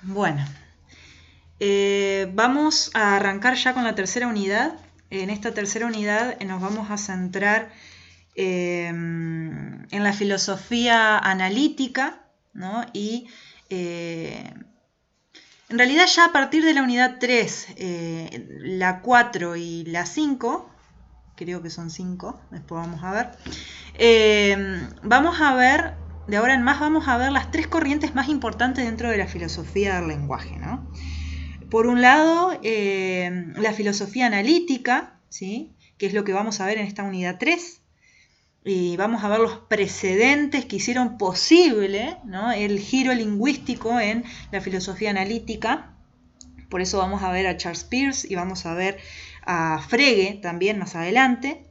Bueno, vamos a arrancar ya con la tercera unidad. En esta tercera unidad nos vamos a centrar en la filosofía analítica, ¿no? Y en realidad ya a partir de la unidad 3, la 4 y la 5, creo que son 5, después vamos a ver, vamos a ver, de ahora en más vamos a ver las tres corrientes más importantes dentro de la filosofía del lenguaje, ¿no? Por un lado, la filosofía analítica, ¿sí? Que es lo que vamos a ver en esta unidad 3, y vamos a ver los precedentes que hicieron posible, ¿no?, el giro lingüístico en la filosofía analítica. Por eso vamos a ver a Charles Peirce y vamos a ver a Frege también más adelante.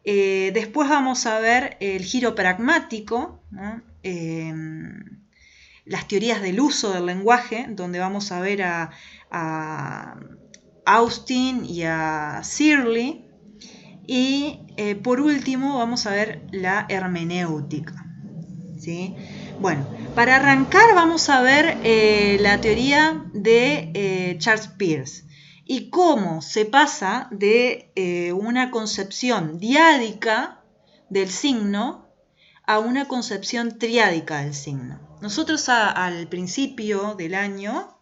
Después vamos a ver el giro pragmático, ¿no? Las teorías del uso del lenguaje, donde vamos a ver a Austin y a Searle. Y por último vamos a ver la hermenéutica, ¿sí? Bueno, para arrancar vamos a ver la teoría de Charles Peirce y cómo se pasa de una concepción diádica del signo a una concepción triádica del signo. Nosotros al principio del año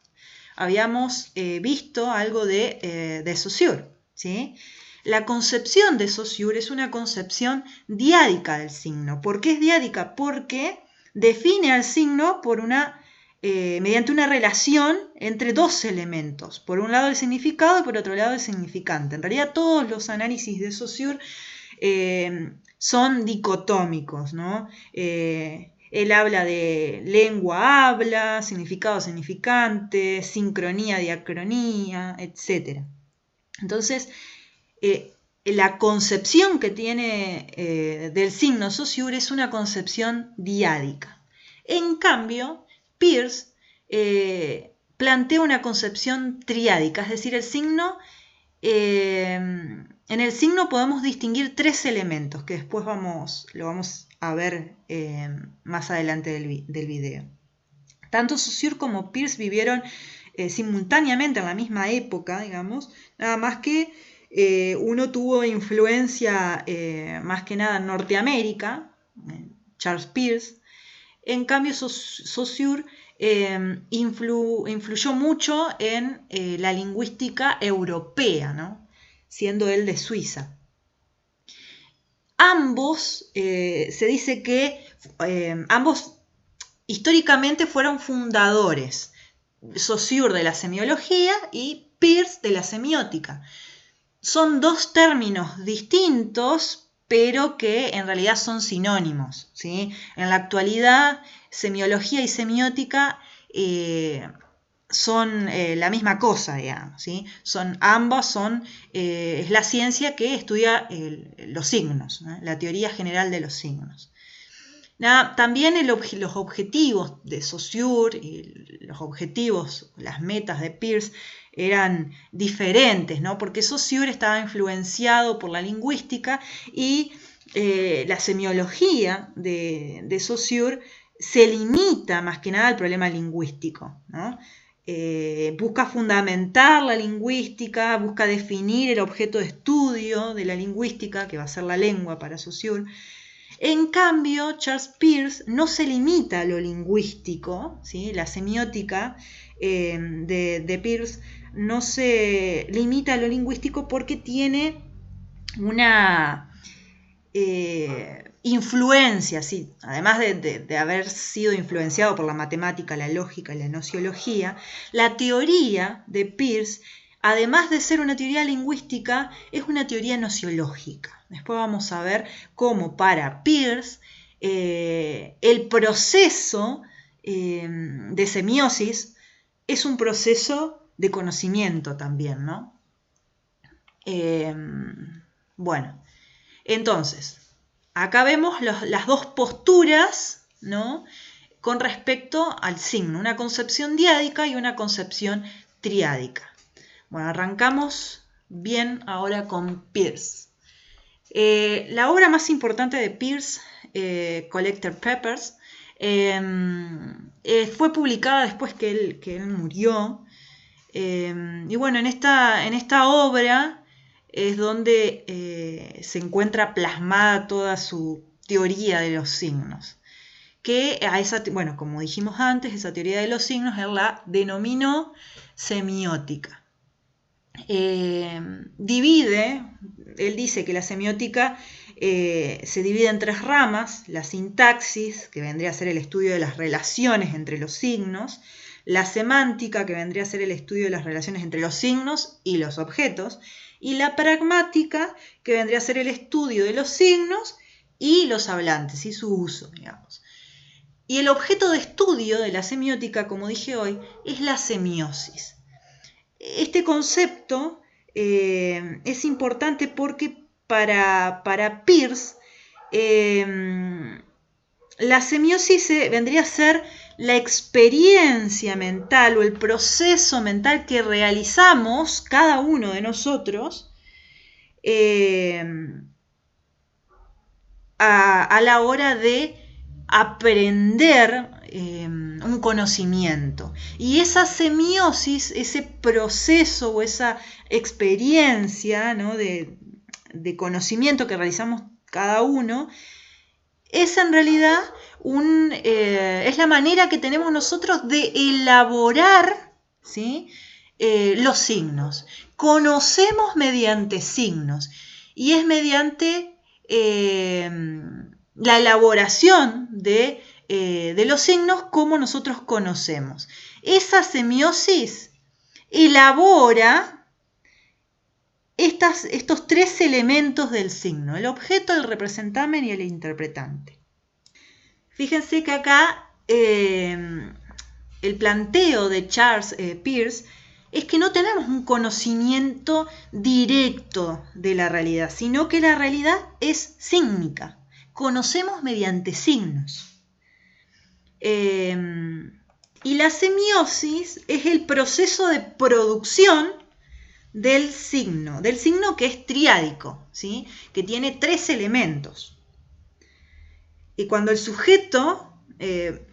habíamos visto algo de Saussure, ¿sí? La concepción de Saussure es una concepción diádica del signo. ¿Por qué es diádica? Porque define al signo mediante una relación entre dos elementos. Por un lado el significado y por otro lado el significante. En realidad todos los análisis de Saussure son dicotómicos, ¿no? Él habla de lengua-habla, significado-significante, sincronía-diacronía, etc. Entonces, la concepción que tiene del signo Saussure es una concepción diádica. En cambio, Peirce plantea una concepción triádica, es decir, el signo, en el signo podemos distinguir tres elementos que después lo vamos a ver más adelante del video. Tanto Saussure como Peirce vivieron simultáneamente en la misma época, digamos, nada más que uno tuvo influencia más que nada en Norteamérica, Charles Peirce. En cambio, Saussure influyó mucho en la lingüística europea, ¿no?, siendo él de Suiza. Ambos, se dice que ambos históricamente fueron fundadores, Saussure de la semiología y Peirce de la semiótica. Son dos términos distintos, pero que en realidad son sinónimos, ¿sí? En la actualidad, semiología y semiótica son la misma cosa, digamos, ¿sí? Es la ciencia que estudia los signos, ¿no?, la teoría general de los signos. También los objetivos de Saussure y los objetivos, las metas de Peirce eran diferentes, ¿no?, porque Saussure estaba influenciado por la lingüística y la semiología de Saussure se limita más que nada al problema lingüístico, ¿no? Busca fundamentar la lingüística, busca definir el objeto de estudio de la lingüística, que va a ser la lengua para Saussure. En cambio, Charles Peirce no se limita a lo lingüístico, ¿sí? La semiótica de Peirce no se limita a lo lingüístico porque tiene una influencia, ¿sí?, además de haber sido influenciado por la matemática, la lógica y la nociología. La teoría de Peirce, además de ser una teoría lingüística, es una teoría nociológica. Después vamos a ver cómo para Peirce el proceso de semiosis es un proceso de conocimiento también, ¿no? Bueno, entonces, acá vemos las dos posturas, ¿no?, con respecto al signo, una concepción diádica y una concepción triádica. Bueno, arrancamos bien ahora con Peirce. La obra más importante de Peirce, Collected Papers, fue publicada después que él murió. Y bueno, en esta obra es donde se encuentra plasmada toda su teoría de los signos. Que bueno, como dijimos antes, esa teoría de los signos él la denominó semiótica. Él dice que la semiótica se divide en 3 ramas: la sintaxis, que vendría a ser el estudio de las relaciones entre los signos; la semántica, que vendría a ser el estudio de las relaciones entre los signos y los objetos; y la pragmática, que vendría a ser el estudio de los signos y los hablantes y su uso, digamos. Y el objeto de estudio de la semiótica, como dije hoy, es la semiosis. Este concepto es importante porque para Peirce la semiosis vendría a ser la experiencia mental o el proceso mental que realizamos cada uno de nosotros a la hora de aprender un conocimiento. Y esa semiosis, ese proceso o esa experiencia, ¿no?, de conocimiento que realizamos cada uno, es en realidad es la manera que tenemos nosotros de elaborar, ¿sí?, los signos. Conocemos mediante signos y es mediante la elaboración de los signos como nosotros conocemos. Esa semiosis elabora estos 3 elementos del signo: el objeto, el representamen y el interpretante. Fíjense que acá el planteo de Charles Peirce es que no tenemos un conocimiento directo de la realidad, sino que la realidad es sígnica. Conocemos mediante signos. Y la semiosis es el proceso de producción del signo que es triádico, ¿sí?, que tiene 3 elementos. Y cuando el sujeto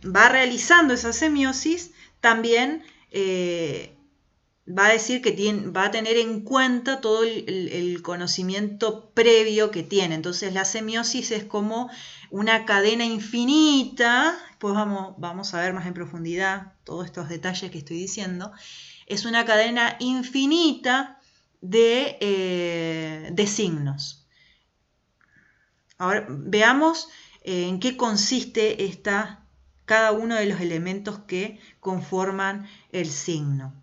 va realizando esa semiosis, también va a decir que va a tener en cuenta todo el conocimiento previo que tiene. Entonces la semiosis es como una cadena infinita. Después vamos a ver más en profundidad todos estos detalles que estoy diciendo. Es una cadena infinita de signos. Ahora veamos en qué consiste cada uno de los elementos que conforman el signo.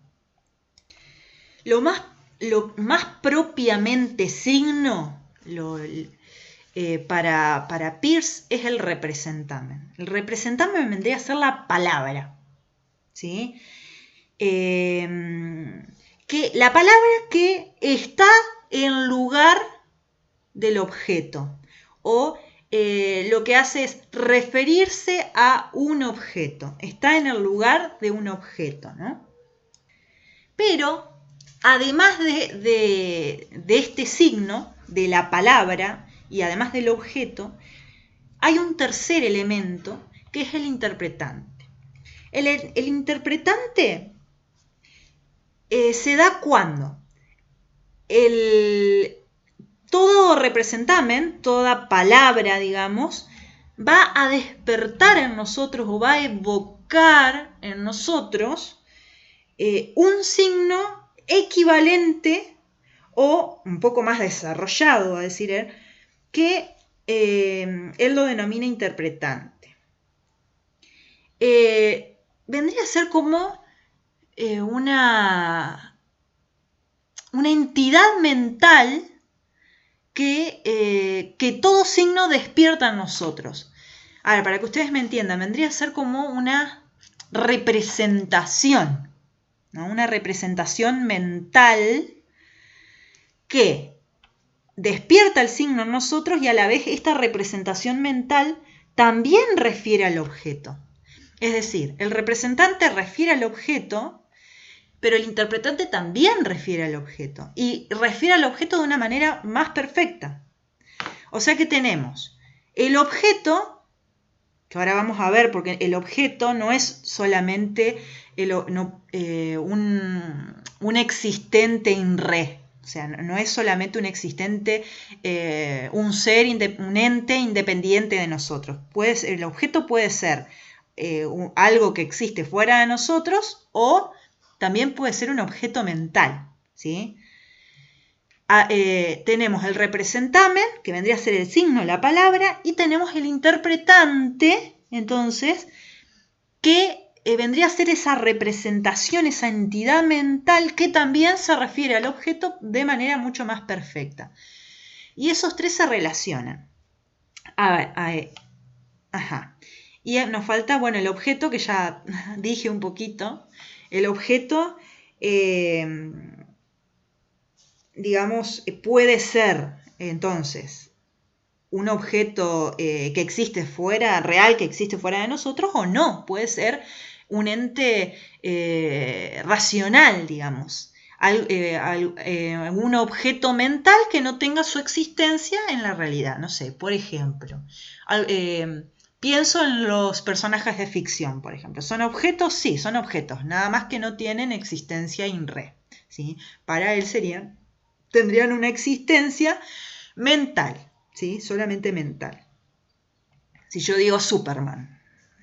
Lo más propiamente signo para Peirce es el representamen. El representamen vendría a ser la palabra, ¿sí? La palabra que está en lugar del objeto, o lo que hace es referirse a un objeto, está en el lugar de un objeto, ¿no? Pero además de este signo, de la palabra y además del objeto, hay un tercer elemento que es el interpretante. El interpretante se da cuando todo representamen, toda palabra, digamos, va a despertar en nosotros o va a evocar en nosotros un signo equivalente o un poco más desarrollado, va a decir él, que él lo denomina interpretante. Vendría a ser como una entidad mental que todo signo despierta en nosotros. Ahora, para que ustedes me entiendan, vendría a ser como una representación, ¿no? Una representación mental que despierta el signo en nosotros y a la vez esta representación mental también refiere al objeto. Es decir, el representante refiere al objeto, pero el interpretante también refiere al objeto y refiere al objeto de una manera más perfecta. O sea que tenemos el objeto que ahora vamos a ver, porque el objeto no es solamente un existente in re, o sea, no es solamente un existente, un ser, un ente independiente de nosotros. El objeto puede ser algo que existe fuera de nosotros o también puede ser un objeto mental, ¿sí? Tenemos el representamen, que vendría a ser el signo, la palabra, y tenemos el interpretante, entonces, que vendría a ser esa representación, esa entidad mental que también se refiere al objeto de manera mucho más perfecta. Y esos tres se relacionan. Ajá. Y nos falta, bueno, el objeto, que ya dije un poquito. El objeto, digamos, puede ser, entonces, un objeto que existe fuera, real, que existe fuera de nosotros, o no, puede ser un ente racional, digamos, algún objeto mental que no tenga su existencia en la realidad. No sé, por ejemplo, pienso en los personajes de ficción, por ejemplo. ¿Son objetos? Sí, son objetos, nada más que no tienen existencia in re, ¿sí? Para él tendrían una existencia mental, ¿sí? Solamente mental. Si yo digo Superman,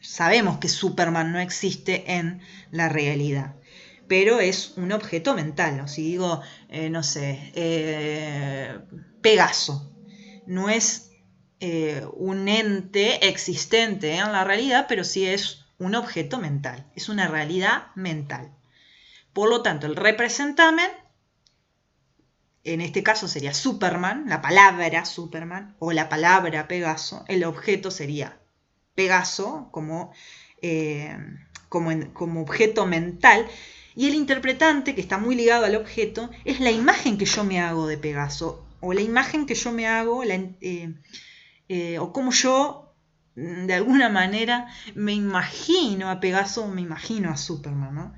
sabemos que Superman no existe en la realidad, pero es un objeto mental, ¿no? Si digo, no sé, Pegaso, no es un ente existente en la realidad, pero sí es un objeto mental, es una realidad mental. Por lo tanto, el representamen, en este caso sería Superman, la palabra Superman, o la palabra Pegaso, el objeto sería Pegaso como objeto mental, y el interpretante, que está muy ligado al objeto, es la imagen que yo me hago de Pegaso, o la imagen que yo me hago, o como yo, de alguna manera, me imagino a Pegaso, o me imagino a Superman, ¿no?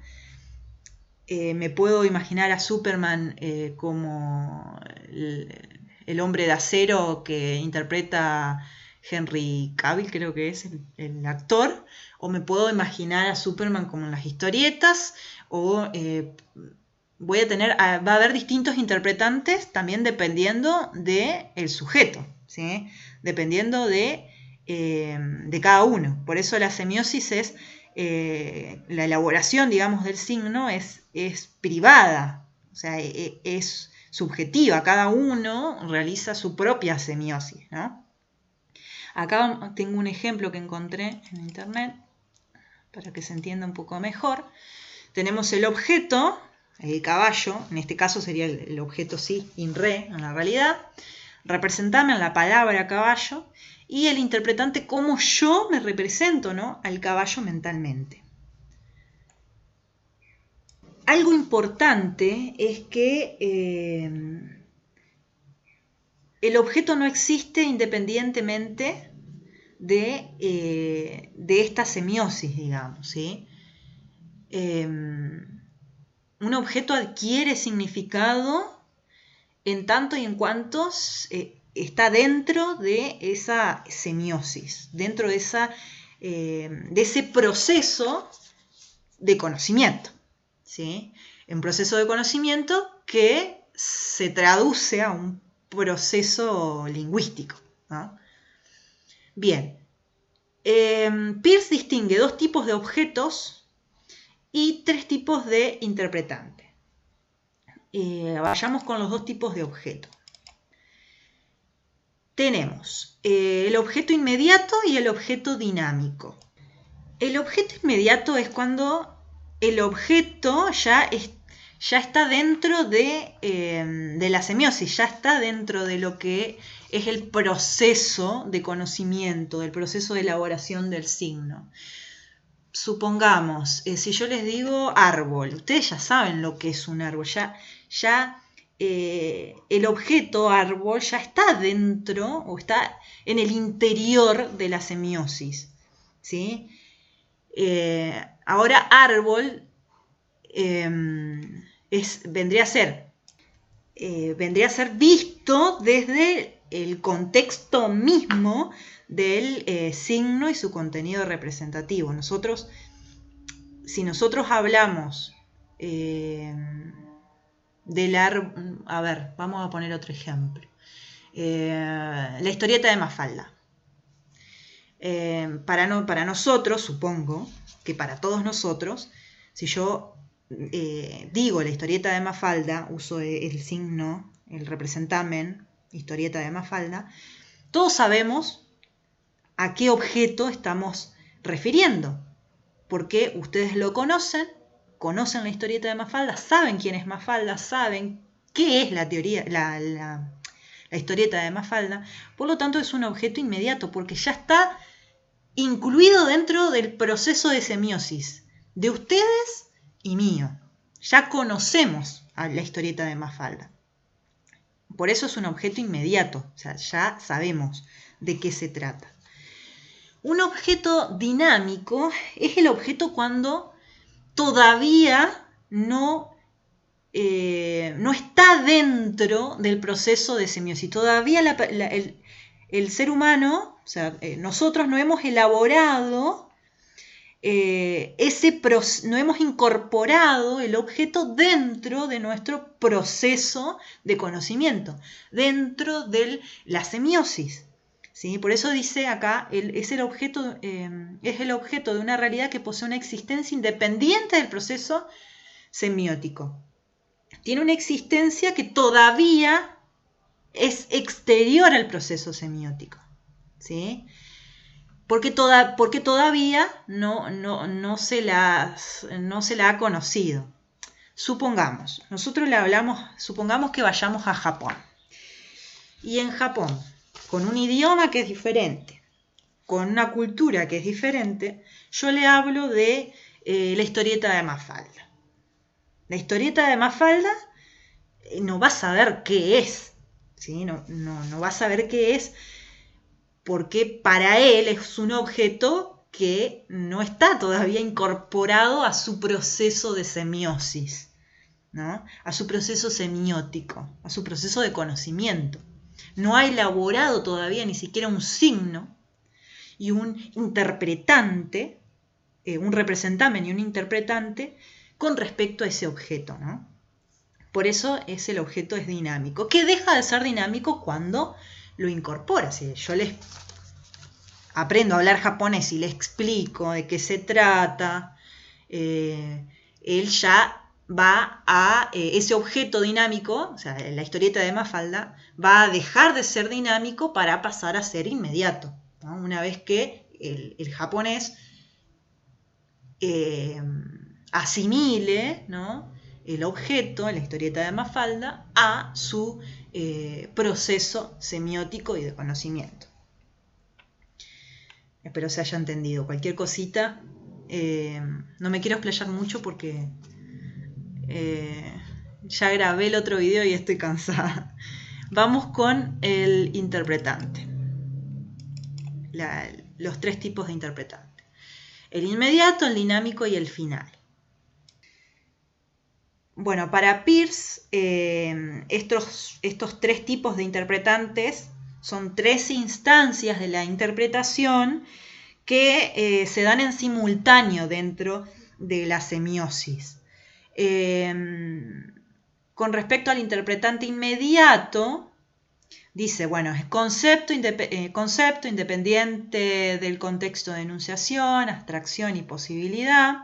Me puedo imaginar a Superman como el hombre de acero que interpreta Henry Cavill, creo que es el actor, o me puedo imaginar a Superman como en las historietas, o va a haber distintos interpretantes también dependiendo del sujeto, ¿sí? Dependiendo de cada uno. Por eso la semiosis es la elaboración, digamos, del signo es privada, o sea, es subjetiva, cada uno realiza su propia semiosis, ¿no? Acá tengo un ejemplo que encontré en internet para que se entienda un poco mejor. Tenemos el objeto, el caballo, en este caso sería el objeto sí, in re, en la realidad, representarme en la palabra caballo, y el interpretante cómo yo me represento, ¿no?, al caballo mentalmente. Algo importante es que el objeto no existe independientemente de esta semiosis, digamos, ¿sí? Un objeto adquiere significado en tanto y en cuanto está dentro de esa semiosis, dentro de ese proceso de conocimiento, ¿sí? Un proceso de conocimiento que se traduce a un proceso lingüístico, ¿no? Bien, Peirce distingue dos tipos de objetos y tres tipos de interpretantes. Vayamos con los dos tipos de objetos. Tenemos el objeto inmediato y el objeto dinámico. El objeto inmediato es cuando el objeto ya está dentro de la semiosis, ya está dentro de lo que es el proceso de conocimiento, del proceso de elaboración del signo. Supongamos, si yo les digo árbol, ustedes ya saben lo que es un árbol, ya el objeto árbol ya está dentro o está en el interior de la semiosis, ¿sí? Ahora árbol vendría a ser visto desde el contexto mismo del signo y su contenido representativo. Si nosotros hablamos a ver, vamos a poner otro ejemplo. La historieta de Mafalda. Para nosotros, supongo que para todos nosotros, si yo digo la historieta de Mafalda, uso el signo, el representamen, historieta de Mafalda, todos sabemos a qué objeto estamos refiriendo, porque ustedes lo conocen la historieta de Mafalda, saben quién es Mafalda, saben qué es la teoría, la historieta de Mafalda, por lo tanto es un objeto inmediato, porque ya está incluido dentro del proceso de semiosis de ustedes y mío. Ya conocemos a la historieta de Mafalda. Por eso es un objeto inmediato, o sea, ya sabemos de qué se trata. Un objeto dinámico es el objeto cuando todavía no está dentro del proceso de semiosis. Todavía el ser humano, o sea, nosotros no hemos elaborado no hemos incorporado el objeto dentro de nuestro proceso de conocimiento, dentro de la semiosis. ¿Sí? Por eso dice acá, es el objeto de una realidad que posee una existencia independiente del proceso semiótico. Tiene una existencia que todavía es exterior al proceso semiótico. ¿Sí? Porque todavía no se la ha conocido. Supongamos que vayamos a Japón. Y en Japón, con un idioma que es diferente, con una cultura que es diferente, yo le hablo de la historieta de Mafalda. La historieta de Mafalda no va a saber qué es, ¿sí? No va a saber qué es, porque para él es un objeto que no está todavía incorporado a su proceso de semiosis, ¿no? A su proceso semiótico, a su proceso de conocimiento. No ha elaborado todavía ni siquiera un signo y un interpretante, un representamen y un interpretante con respecto a ese objeto, ¿no? Por eso el objeto es dinámico, que deja de ser dinámico cuando lo incorpora. Si yo les aprendo a hablar japonés y le explico de qué se trata, él ya va a ese objeto dinámico, o sea, la historieta de Mafalda, va a dejar de ser dinámico para pasar a ser inmediato, ¿no? Una vez que el japonés asimile, ¿no?, el objeto, la historieta de Mafalda, a su proceso semiótico y de conocimiento. Espero se haya entendido. Cualquier cosita, no me quiero explayar mucho porque ya grabé el otro video y estoy cansada. Vamos con el interpretante. Los tres tipos de interpretante. El inmediato, el dinámico y el final. Bueno, para Peirce, estos tres tipos de interpretantes son tres instancias de la interpretación que se dan en simultáneo dentro de la semiosis. Con respecto al interpretante inmediato, dice, bueno, es concepto independiente del contexto de enunciación, abstracción y posibilidad.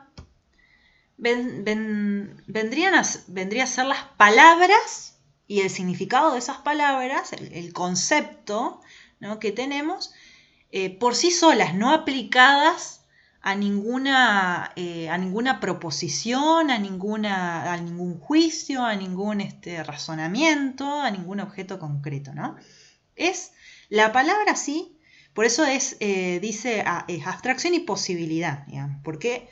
Vendría a ser las palabras y el significado de esas palabras, el concepto, ¿no?, que tenemos, por sí solas, no aplicadas a ninguna proposición, a ningún juicio, a ningún razonamiento, a ningún objeto concreto, ¿no? Es la palabra sí, por eso dice es abstracción y posibilidad, digamos, porque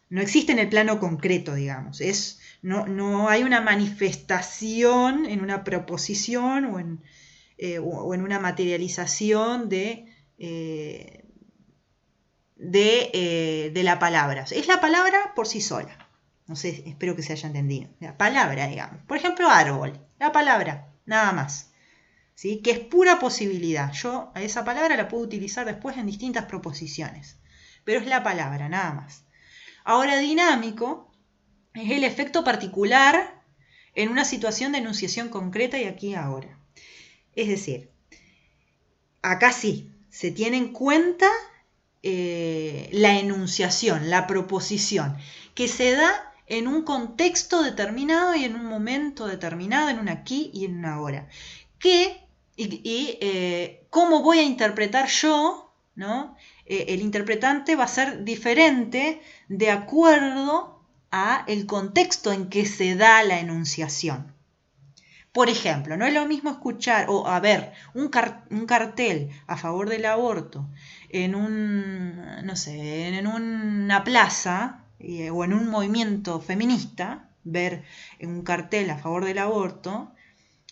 no existe en el plano concreto, digamos. No hay una manifestación en una proposición o en una materialización de la palabra. Es la palabra por sí sola. No sé, espero que se haya entendido. La palabra, digamos. Por ejemplo, árbol. La palabra, nada más. ¿sí? Que es pura posibilidad. Yo a esa palabra la puedo utilizar después en distintas proposiciones, pero es la palabra, nada más. Ahora, dinámico es el efecto particular en una situación de enunciación concreta y aquí y ahora. Es decir, acá sí, se tiene en cuenta la enunciación, la proposición, que se da en un contexto determinado y en un momento determinado, en un aquí y en un ahora. ¿Cómo voy a interpretar yo? ¿No? El interpretante va a ser diferente de acuerdo a el contexto en que se da la enunciación. Por ejemplo, no es lo mismo escuchar o ver un cartel a favor del aborto en una plaza o en un movimiento feminista, ver un cartel a favor del aborto,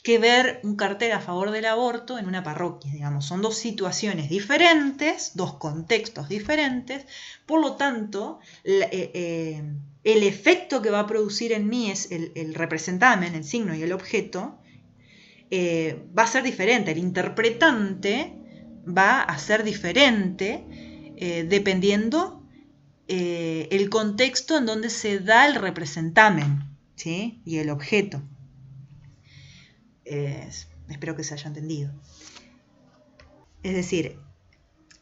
que ver un cartel a favor del aborto en una parroquia, digamos. Son dos situaciones diferentes, dos contextos diferentes, por lo tanto, el efecto que va a producir en mí es el representamen, el signo y el objeto, va a ser diferente. El interpretante va a ser diferente dependiendo el contexto en donde se da el representamen, ¿sí? Y el objeto. Espero que se haya entendido. Es decir,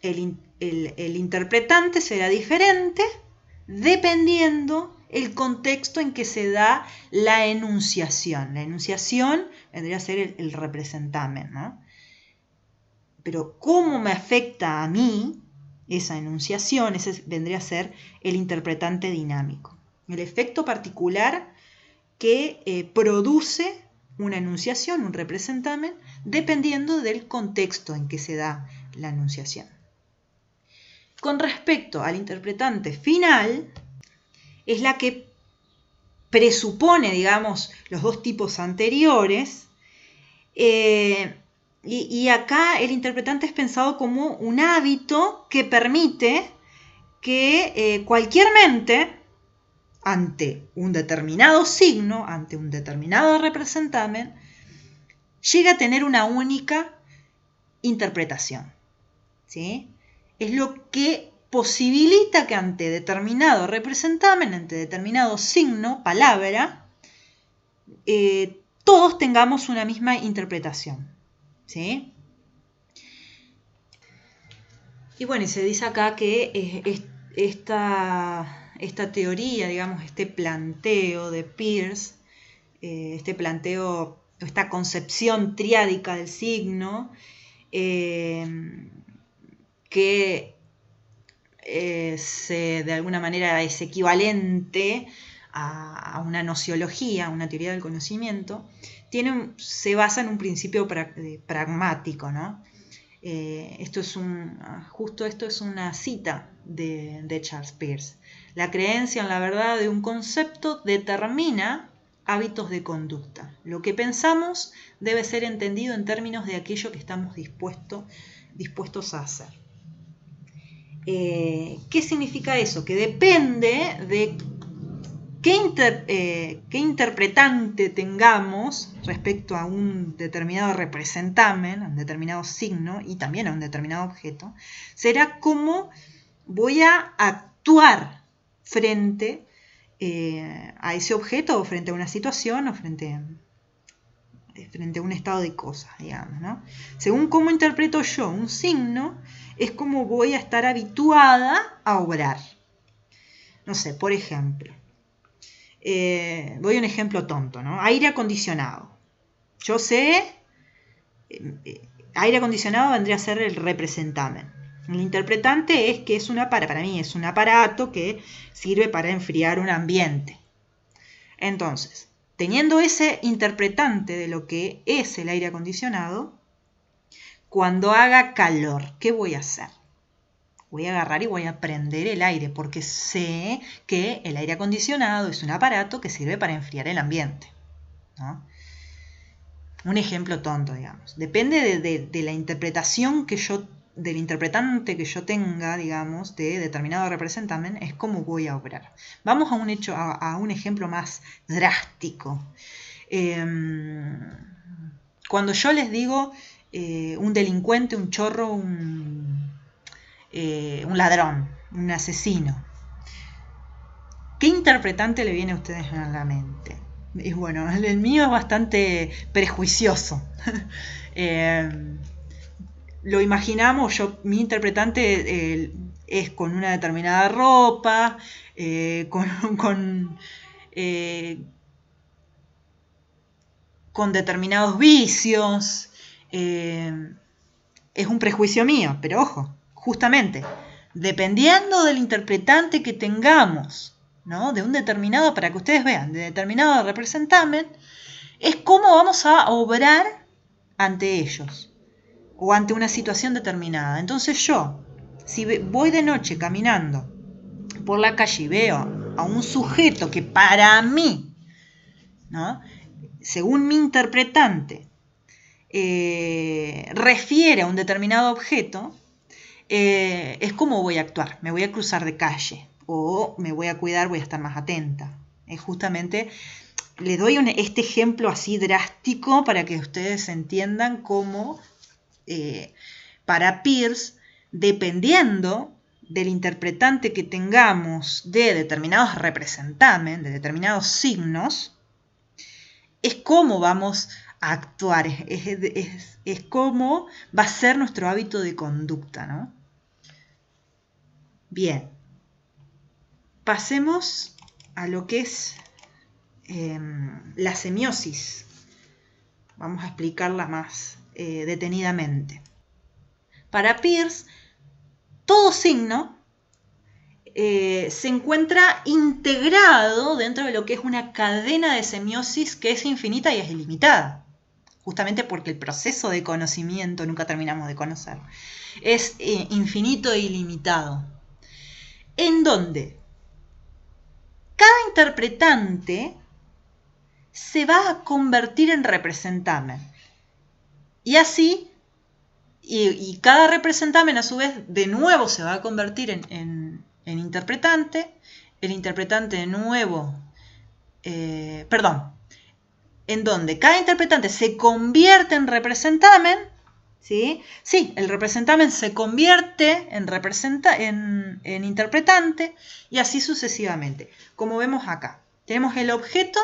el interpretante será diferente dependiendo el contexto en que se da la enunciación. La enunciación vendría a ser el representamen, ¿no? Pero cómo me afecta a mí esa enunciación, ese vendría a ser el interpretante dinámico. El efecto particular que produce una enunciación, un representamen, dependiendo del contexto en que se da la enunciación. Con respecto al interpretante final, es la que presupone, digamos, los dos tipos anteriores, y acá el interpretante es pensado como un hábito que permite que cualquier mente, ante un determinado signo, ante un determinado representamen, llega a tener una única interpretación, ¿sí? Es lo que posibilita que ante determinado representamen, ante determinado signo, palabra, todos tengamos una misma interpretación, ¿sí? Y bueno, y se dice acá que esta teoría, digamos, este planteo de Peirce, esta concepción triádica del signo, que de alguna manera es equivalente a una nociología, a una teoría del conocimiento, se basa en un principio pragmático, ¿no? Justo esto es una cita de Charles Peirce. La creencia en la verdad de un concepto determina hábitos de conducta. Lo que pensamos debe ser entendido en términos de aquello que estamos dispuestos a hacer. ¿Qué significa eso? Que depende de qué interpretante tengamos respecto a un determinado representamen, a un determinado signo y también a un determinado objeto, será cómo voy a actuar frente a ese objeto o frente a una situación o frente a un estado de cosas, digamos, ¿no? Según cómo interpreto yo un signo, es como voy a estar habituada a obrar. No sé, por ejemplo, doy un ejemplo tonto, ¿no? Aire acondicionado. Yo sé, aire acondicionado vendría a ser el representamen. El interpretante es que para mí es un aparato que sirve para enfriar un ambiente. Entonces, teniendo ese interpretante de lo que es el aire acondicionado, cuando haga calor, ¿qué voy a hacer? Voy a agarrar y voy a prender el aire porque sé que el aire acondicionado es un aparato que sirve para enfriar el ambiente, ¿no? Un ejemplo tonto, digamos. Depende de la interpretación del interpretante que yo tenga, digamos, de determinado representamen, es cómo voy a obrar. Vamos a un ejemplo más drástico. Cuando yo les digo un delincuente, un chorro, un ladrón, un asesino, ¿qué interpretante le viene a ustedes a la mente? Y bueno, el mío es bastante prejuicioso. Lo imaginamos, mi interpretante es con una determinada ropa, con determinados vicios. Es un prejuicio mío, pero ojo, justamente, dependiendo del interpretante que tengamos, ¿no? De un determinado, para que ustedes vean, de determinado representamen, es cómo vamos a obrar ante ellos o ante una situación determinada. Entonces yo, si voy de noche caminando por la calle y veo a un sujeto que para mí, ¿no? Según mi interpretante, refiere a un determinado objeto, es cómo voy a actuar. Me voy a cruzar de calle o me voy a cuidar, voy a estar más atenta. Es justamente, les doy este ejemplo así drástico para que ustedes entiendan cómo para Peirce, dependiendo del interpretante que tengamos de determinados representamen, de determinados signos, es cómo vamos a actuar, es cómo va a ser nuestro hábito de conducta, ¿no? Bien, pasemos a lo que es la semiosis. Vamos a explicarla más detenidamente. Para Peirce, todo signo se encuentra integrado dentro de lo que es una cadena de semiosis que es infinita y es ilimitada. Justamente porque el proceso de conocimiento, nunca terminamos de conocer, es infinito e ilimitado. En donde cada interpretante se va a convertir en representamen. Y así, y cada representamen a su vez de nuevo se va a convertir en interpretante, el interpretante de nuevo, en donde cada interpretante se convierte en representamen, ¿sí? Sí, el representamen se convierte en interpretante y así sucesivamente. Como vemos acá, tenemos el objeto,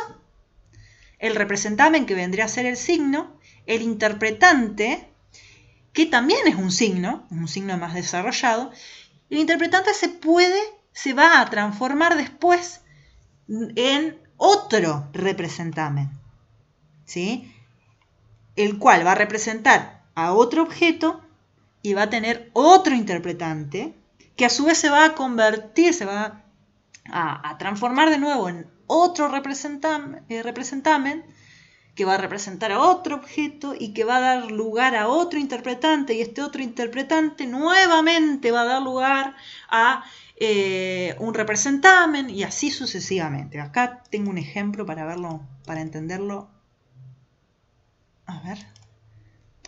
el representamen que vendría a ser el signo, el interpretante, que también es un signo más desarrollado. El interpretante se va a transformar después en otro representamen, ¿sí? El cual va a representar a otro objeto y va a tener otro interpretante que a su vez se va a convertir, se va a transformar de nuevo en otro representamen que va a representar a otro objeto y que va a dar lugar a otro interpretante, y este otro interpretante nuevamente va a dar lugar a un representamen y así sucesivamente. Acá tengo un ejemplo para verlo, para entenderlo, a ver,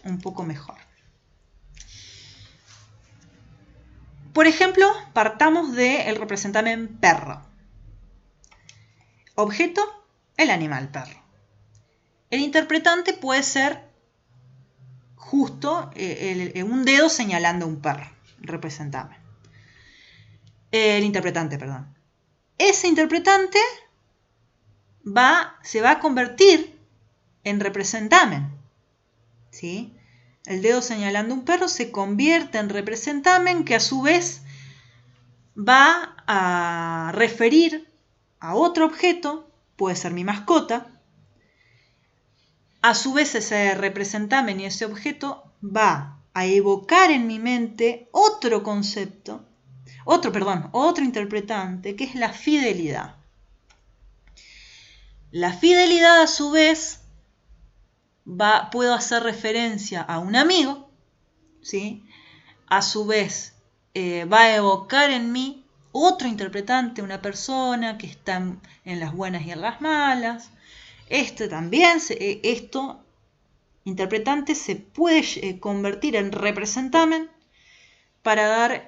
un poco mejor. Por ejemplo, partamos del representamen perro. Objeto, el animal perro. El interpretante puede ser justo un dedo señalando a un perro, representamen. El interpretante, perdón. Ese interpretante se va a convertir en representamen, ¿sí? El dedo señalando un perro se convierte en representamen que a su vez va a referir a otro objeto, puede ser mi mascota. A su vez ese representamen y ese objeto va a evocar en mi mente otro concepto, otro interpretante, que es la fidelidad. La fidelidad a su vez puedo hacer referencia a un amigo, ¿sí? A su vez va a evocar en mí otro interpretante, una persona que está en las buenas y en las malas. Interpretante se puede convertir en representamen para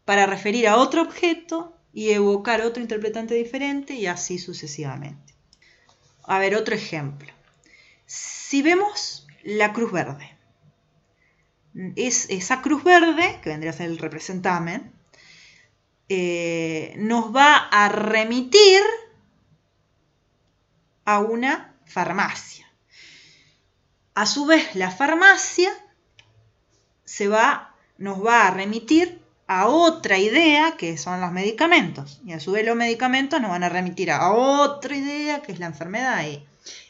referir a otro objeto y evocar otro interpretante diferente y así sucesivamente. A ver, otro ejemplo. Si vemos la cruz verde, esa cruz verde, que vendría a ser el representamen, nos va a remitir a una farmacia. A su vez, la farmacia nos va a remitir a otra idea, que son los medicamentos. Y a su vez los medicamentos nos van a remitir a otra idea, que es la enfermedad.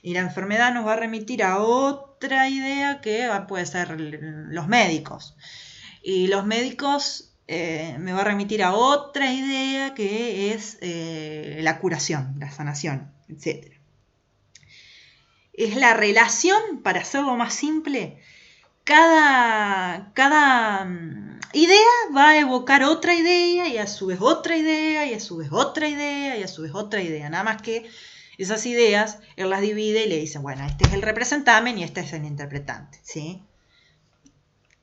Y la enfermedad nos va a remitir a otra idea, que puede ser los médicos. Y los médicos me va a remitir a otra idea, que es la curación, la sanación, etc. Es la relación, para hacerlo más simple, cada idea va a evocar otra idea y a su vez otra idea y a su vez otra idea y a su vez otra idea. Nada más que esas ideas él las divide y le dice, bueno, este es el representamen y este es el interpretante, ¿sí?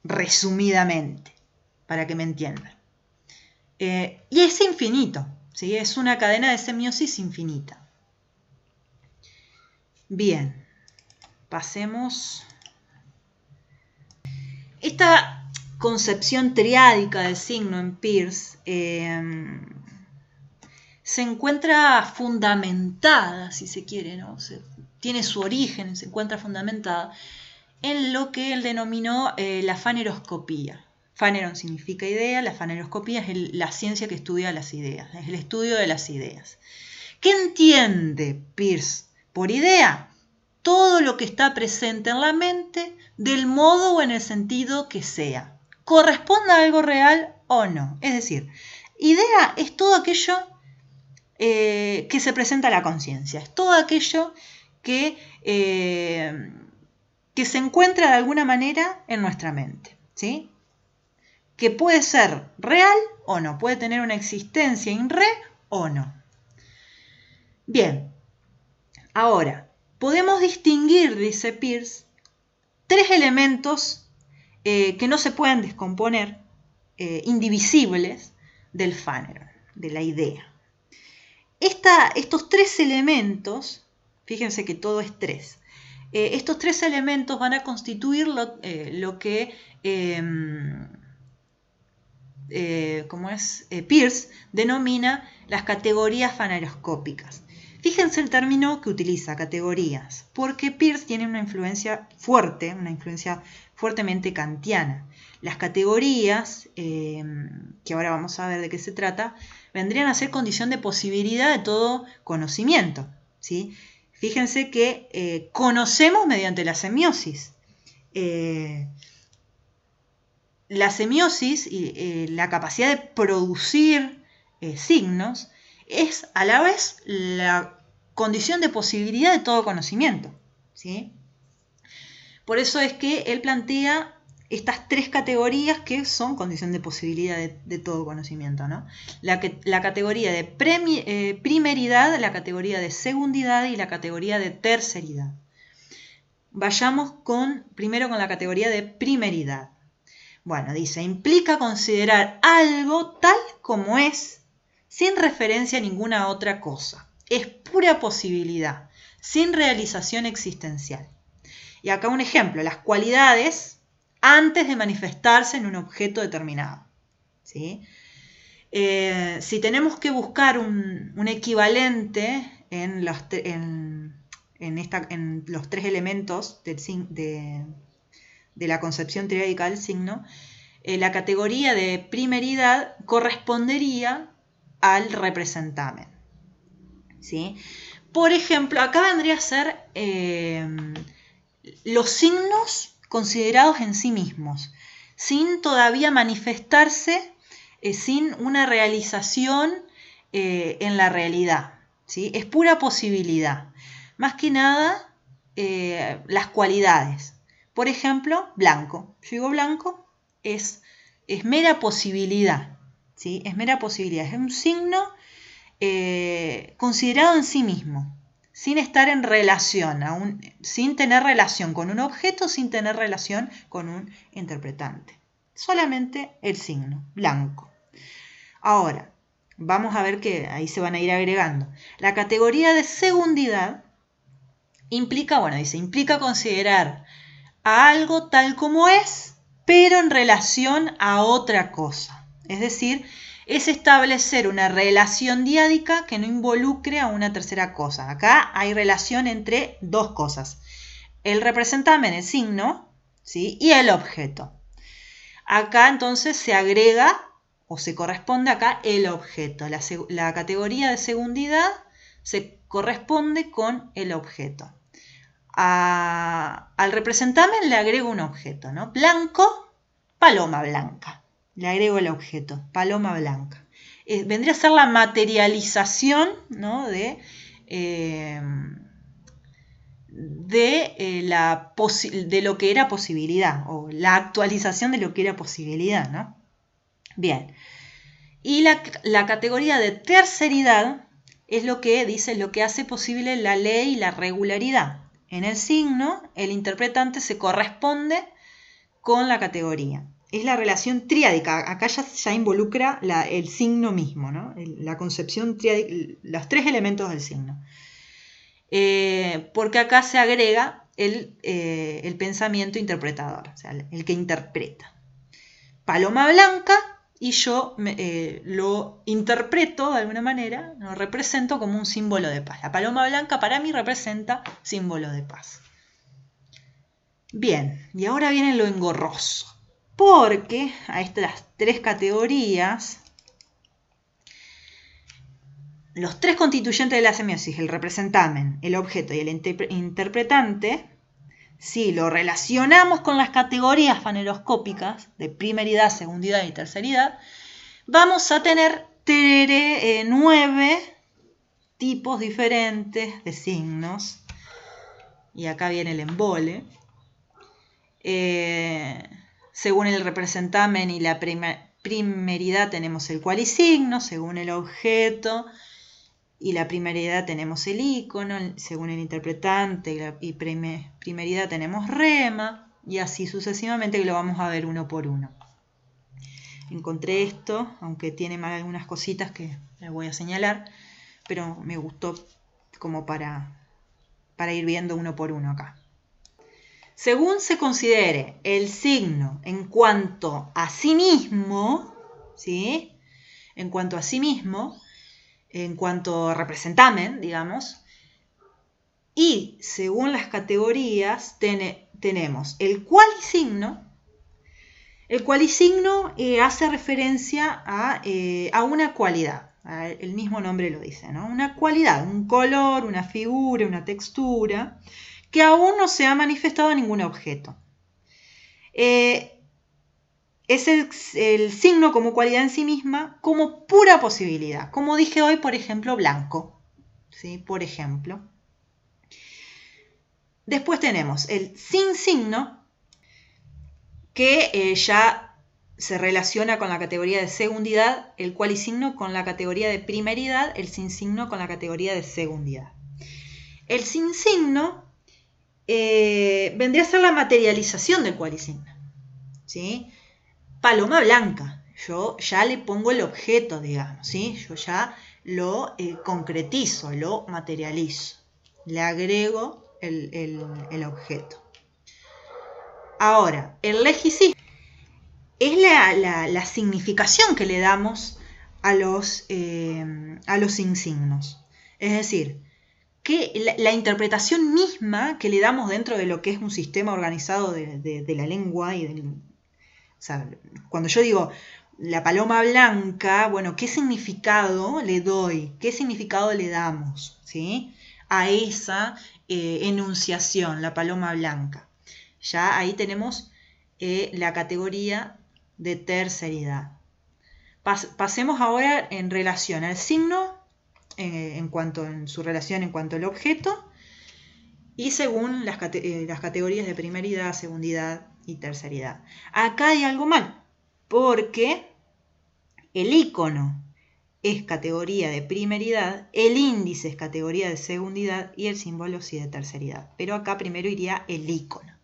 Resumidamente, para que me entiendan. Y es infinito, ¿sí? Es una cadena de semiosis infinita. Bien, pasemos. Esta concepción triádica del signo en Peirce se encuentra fundamentada, si se quiere, ¿no? Tiene su origen, se encuentra fundamentada en lo que él denominó la faneroscopía. Faneron significa idea, la faneroscopía es la ciencia que estudia las ideas, es el estudio de las ideas. ¿Qué entiende Peirce por idea? Todo lo que está presente en la mente, del modo o en el sentido que sea. ¿Corresponde a algo real o no? Es decir, idea es todo aquello que se presenta a la conciencia. Es todo aquello que se encuentra de alguna manera en nuestra mente, ¿sí? Que puede ser real o no, puede tener una existencia in re o no. Bien, ahora, podemos distinguir, dice Peirce, tres elementos que no se pueden descomponer, indivisibles, del Faneron, de la idea. Estos tres elementos, fíjense que todo es tres, estos tres elementos van a constituir lo que Peirce denomina las categorías faneroscópicas. Fíjense el término que utiliza, categorías, porque Peirce tiene una influencia fuertemente kantiana. Las categorías, que ahora vamos a ver de qué se trata, vendrían a ser condición de posibilidad de todo conocimiento, ¿sí? Fíjense que conocemos mediante la semiosis. La semiosis y la capacidad de producir signos es a la vez la condición de posibilidad de todo conocimiento, ¿sí? Por eso es que él plantea estas tres categorías que son condición de posibilidad de todo conocimiento, ¿no? La categoría de primeridad, la categoría de segundidad y la categoría de terceridad. Vayamos primero con la categoría de primeridad. Bueno, dice, implica considerar algo tal como es, sin referencia a ninguna otra cosa. Es pura posibilidad, sin realización existencial. Y acá un ejemplo, las cualidades antes de manifestarse en un objeto determinado, ¿sí? Si tenemos que buscar un equivalente en los tres elementos de la concepción triádica del signo, la categoría de primeridad correspondería al representamen, ¿sí? Por ejemplo, acá vendría a ser los signos considerados en sí mismos, sin todavía manifestarse, sin una realización en la realidad, ¿sí? Es pura posibilidad. Más que nada, las cualidades. Por ejemplo, blanco. Yo digo blanco, es mera posibilidad, ¿sí? Es mera posibilidad. Es un signo considerado en sí mismo, sin estar en relación, sin tener relación con un objeto, sin tener relación con un interpretante. Solamente el signo, blanco. Ahora, vamos a ver que ahí se van a ir agregando. La categoría de segundidad Implica, bueno, dice, implica considerar a algo tal como es, pero en relación a otra cosa. Es decir, es establecer una relación diádica que no involucre a una tercera cosa. Acá hay relación entre dos cosas. El representamen, el signo, ¿sí? Y el objeto. Acá entonces se agrega o se corresponde acá el objeto. La categoría de segundidad se corresponde con el objeto. Al representamen le agrego un objeto, ¿no? Blanco, paloma blanca. Le agrego el objeto, paloma blanca. Vendría a ser la materialización, ¿no? de lo que era posibilidad, o la actualización de lo que era posibilidad, ¿no? Bien. Y la categoría de terceridad es lo que dice, lo que hace posible la ley y la regularidad. En el signo, el interpretante se corresponde con la categoría. Es la relación triádica. Acá ya involucra el signo mismo, ¿no? La concepción triádica, los tres elementos del signo. Porque acá se agrega el pensamiento interpretador, o sea, el que interpreta. Paloma blanca, y yo lo interpreto de alguna manera, lo represento como un símbolo de paz. La paloma blanca para mí representa símbolo de paz. Bien, y ahora viene lo engorroso, porque a estas tres categorías, los tres constituyentes de la semiosis, el representamen, el objeto y el interpretante, si lo relacionamos con las categorías faneroscópicas de primeridad, segundidad y terceridad, vamos a tener 9 tipos diferentes de signos. Y acá viene el embole. Según el representamen y la primeridad tenemos el cualisigno, según el objeto y la primeridad tenemos el icono, según el interpretante y primeridad tenemos rema, y así sucesivamente, que lo vamos a ver uno por uno. Encontré esto, aunque tiene mal algunas cositas que les voy a señalar, pero me gustó como para ir viendo uno por uno acá. Según se considere el signo en cuanto a sí mismo, ¿sí? En cuanto a sí mismo, en cuanto a representamen, digamos, y según las categorías tenemos el cualisigno. El cualisigno hace referencia a una cualidad, el mismo nombre lo dice, ¿no? Una cualidad, un color, una figura, una textura, que aún no se ha manifestado en ningún objeto. Es el signo como cualidad en sí misma, como pura posibilidad. Como dije hoy, por ejemplo, blanco. ¿Sí? Por ejemplo. Después tenemos el sin signo, que ya se relaciona con la categoría de segundidad, el cualisigno con la categoría de primeridad, el sin signo con la categoría de segundidad. El sin signo vendría a ser la materialización del cualisigno. ¿Sí? Paloma blanca, yo ya le pongo el objeto, digamos, ¿sí? Yo ya lo concretizo, lo materializo, le agrego el objeto. Ahora, el legicismo es la significación que le damos a los insignos. Es decir, que la interpretación misma que le damos dentro de lo que es un sistema organizado de la lengua y o sea, cuando yo digo la paloma blanca, bueno, ¿qué significado le doy? ¿Qué significado le damos? ¿Sí? A esa enunciación, la paloma blanca. Ya ahí tenemos la categoría de terceridad. Pasemos ahora en relación al signo, en su relación en cuanto al objeto, y según las categorías de primeridad, segundidad y terceridad. Acá hay algo mal, porque el icono es categoría de primeridad, el índice es categoría de segundidad y el símbolo sí de terceridad. Pero acá primero iría el icono.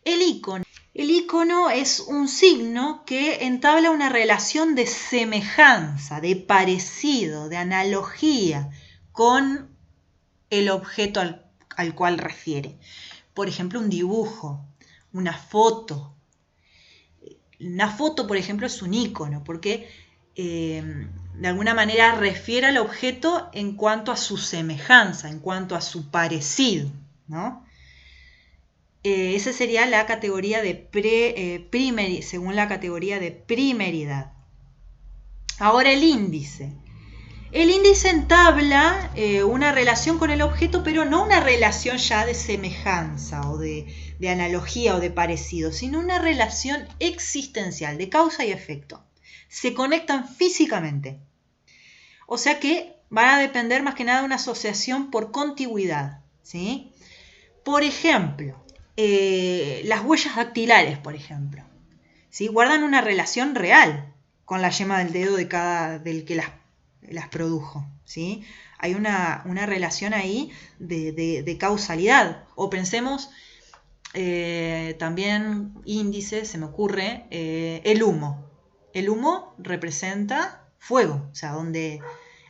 El icono es un signo que entabla una relación de semejanza, de parecido, de analogía con el objeto al cual refiere. Por ejemplo, un dibujo, una foto. Una foto, por ejemplo, es un icono, porque de alguna manera refiere al objeto en cuanto a su semejanza, en cuanto a su parecido, ¿no? Esa sería la categoría de según la categoría de primeridad. Ahora el índice. El índice entabla una relación con el objeto, pero no una relación ya de semejanza o de analogía o de parecido, sino una relación existencial, de causa y efecto. Se conectan físicamente. O sea que van a depender más que nada de una asociación por contigüidad, ¿sí? Por ejemplo, las huellas dactilares, por ejemplo, ¿sí? Guardan una relación real con la yema del dedo del que las produjo, ¿sí? Hay una relación ahí de causalidad. O pensemos también índice, se me ocurre, el humo. El humo representa fuego, o sea, donde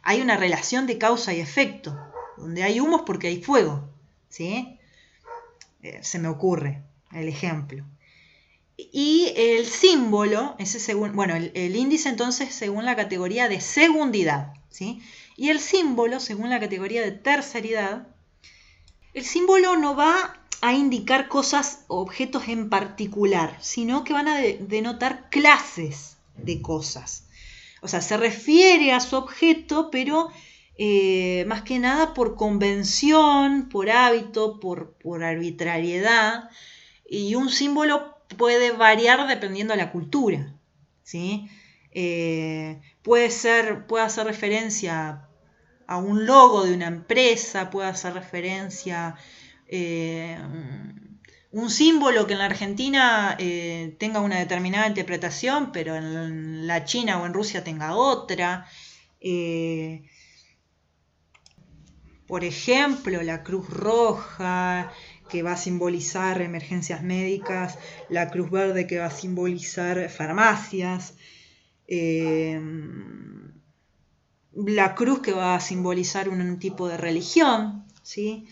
hay una relación de causa y efecto. Donde hay humo es porque hay fuego, ¿sí? Se me ocurre el ejemplo. Y el símbolo, el índice entonces según la categoría de segundidad, ¿sí? Y el símbolo según la categoría de terceridad. El símbolo no va a indicar cosas o objetos en particular, sino que van a denotar clases de cosas. O sea, se refiere a su objeto, pero más que nada por convención, por hábito, por arbitrariedad. Y un símbolo puede variar dependiendo de la cultura, ¿sí? Puede hacer referencia a un logo de una empresa, puede hacer referencia un símbolo que en la Argentina tenga una determinada interpretación, pero en la China o en Rusia tenga otra. Por ejemplo, la Cruz Roja, que va a simbolizar emergencias médicas, la Cruz Verde, que va a simbolizar farmacias, la cruz, que va a simbolizar un tipo de religión, ¿sí?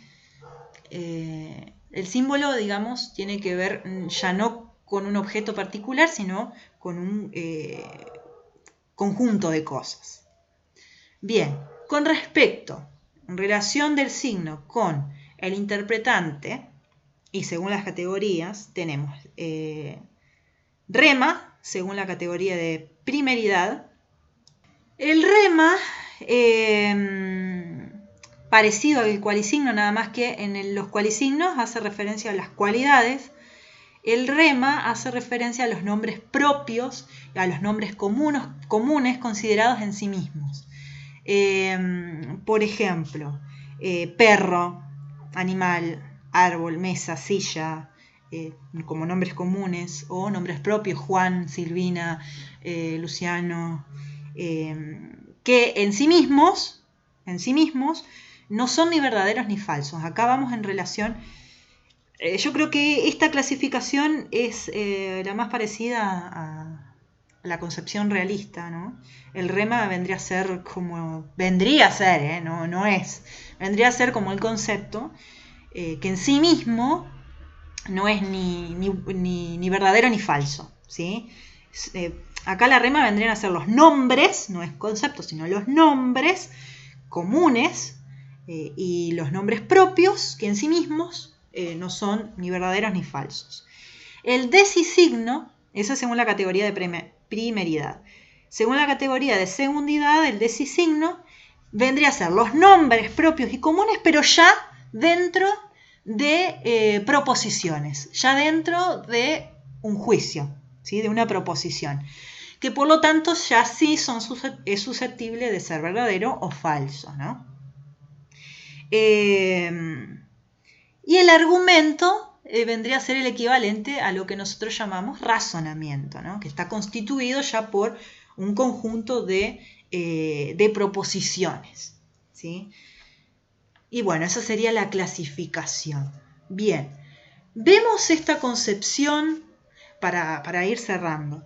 El símbolo, digamos, tiene que ver ya no con un objeto particular, sino con un conjunto de cosas. Bien, con respecto, en relación del signo con el interpretante, y según las categorías, tenemos rema, según la categoría de primeridad. El rema, parecido al cualisigno, nada más que en los cualisignos hace referencia a las cualidades. El rema hace referencia a los nombres propios, a los nombres comunes considerados en sí mismos. Por ejemplo, perro, animal, árbol, mesa, silla, como nombres comunes, o nombres propios, Juan, Silvina, Luciano, que en sí mismos no son ni verdaderos ni falsos. Acá vamos en relación. Yo creo que esta clasificación es la más parecida a la concepción realista, ¿no? El rema vendría a ser como. Vendría a ser, no es. Vendría a ser como el concepto que en sí mismo no es ni verdadero ni falso, ¿sí? Acá la rema vendrían a ser los nombres, no es concepto, sino los nombres comunes y los nombres propios que en sí mismos no son ni verdaderos ni falsos. El decisigno, eso es según la categoría de primeridad. Según la categoría de segundidad, el decisigno vendría a ser los nombres propios y comunes, pero ya dentro de proposiciones, ya dentro de un juicio, ¿sí? De una proposición, que por lo tanto ya sí es susceptible de ser verdadero o falso, ¿no? Y el argumento vendría a ser el equivalente a lo que nosotros llamamos razonamiento, ¿no? Que está constituido ya por un conjunto de proposiciones, ¿sí? Y bueno, esa sería la clasificación. Bien, vemos esta concepción para ir cerrando.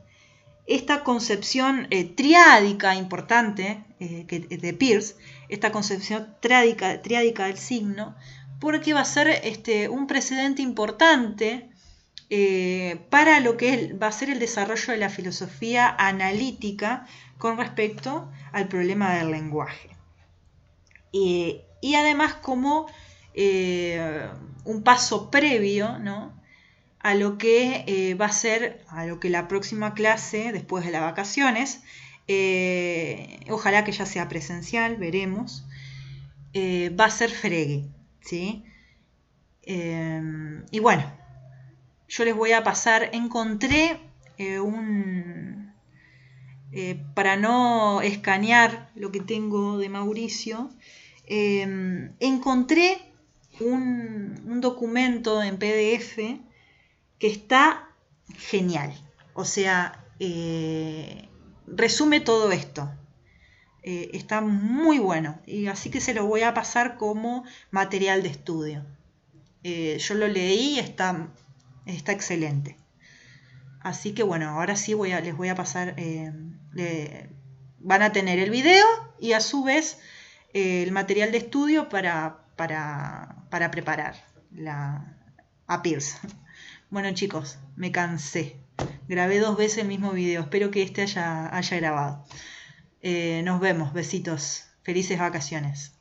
Esta concepción triádica importante de Peirce, esta concepción triádica del signo, porque va a ser un precedente importante para lo que va a ser el desarrollo de la filosofía analítica con respecto al problema del lenguaje. Y además como un paso previo, ¿no?, a lo que va a ser, a lo que la próxima clase, después de las vacaciones, ojalá que ya sea presencial, veremos, va a ser Frege, ¿sí? Y bueno, yo les voy a pasar, encontré para no escanear lo que tengo de Mauricio, encontré un documento en PDF que está genial. O sea, resume todo esto. Está muy bueno. Y así que se lo voy a pasar como material de estudio. Yo lo leí y está excelente. Así que bueno, ahora sí les voy a pasar, van a tener el video y a su vez el material de estudio para preparar a Pearce. Bueno chicos, me cansé. Grabé 2 veces el mismo video. Espero que haya grabado. Nos vemos. Besitos. Felices vacaciones.